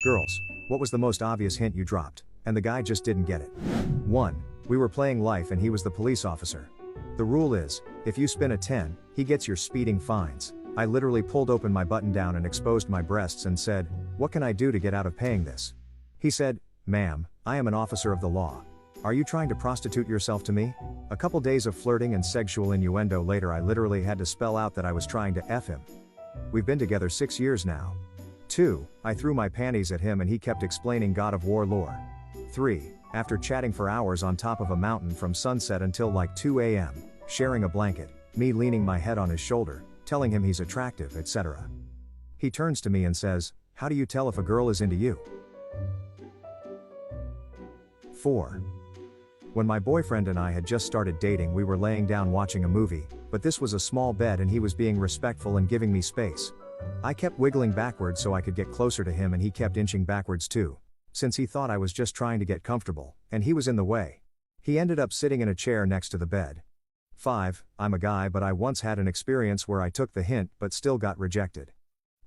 Girls, what was the most obvious hint you dropped, and the guy just didn't get it? 1. We were playing life and he was the police officer. The rule is, if you spin a 10, he gets your speeding fines. I literally pulled open my button down and exposed my breasts and said, "What can I do to get out of paying this?" He said, "Ma'am, I am an officer of the law. Are you trying to prostitute yourself to me?" A couple days of flirting and sexual innuendo later, I literally had to spell out that I was trying to F him. We've been together 6 years now. 2. I threw my panties at him and he kept explaining God of War lore. 3. After chatting for hours on top of a mountain from sunset until like 2 a.m., sharing a blanket, me leaning my head on his shoulder, telling him he's attractive, etc. He turns to me and says, "How do you tell if a girl is into you?" 4. When my boyfriend and I had just started dating, we were laying down watching a movie, but this was a small bed and he was being respectful and giving me space. I kept wiggling backwards so I could get closer to him and he kept inching backwards too, since he thought I was just trying to get comfortable, and he was in the way. He ended up sitting in a chair next to the bed. 5. I'm a guy, but I once had an experience where I took the hint but still got rejected.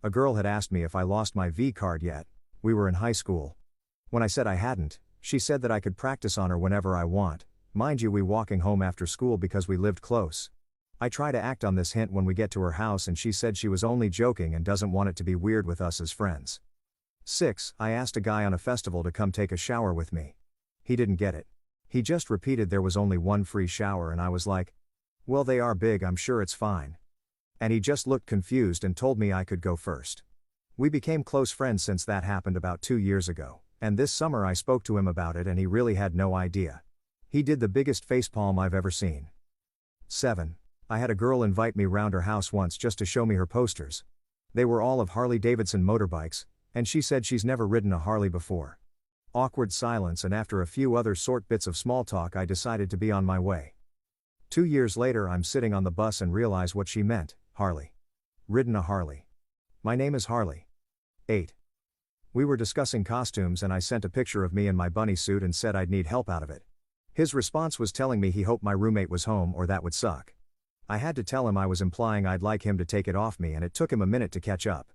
A girl had asked me if I lost my V card yet. We were in high school. When I said I hadn't, she said that I could practice on her whenever I want. Mind you, we walking home after school because we lived close. I try to act on this hint when we get to her house and she said she was only joking and doesn't want it to be weird with us as friends. 6. I asked a guy on a festival to come take a shower with me. He didn't get it. He just repeated there was only one free shower and I was like, "Well, they are big, I'm sure it's fine." And he just looked confused and told me I could go first. We became close friends since that happened about 2 years ago, and this summer I spoke to him about it and he really had no idea. He did the biggest facepalm I've ever seen. 7. I had a girl invite me round her house once just to show me her posters. They were all of Harley-Davidson motorbikes, and she said she's never ridden a Harley before. Awkward silence, and after a few other bits of small talk I decided to be on my way. 2 years later I'm sitting on the bus and realize what she meant, Harley. Ridden a Harley. My name is Harley. 8. We were discussing costumes and I sent a picture of me in my bunny suit and said I'd need help out of it. His response was telling me he hoped my roommate was home or that would suck. I had to tell him I was implying I'd like him to take it off me and it took him a minute to catch up.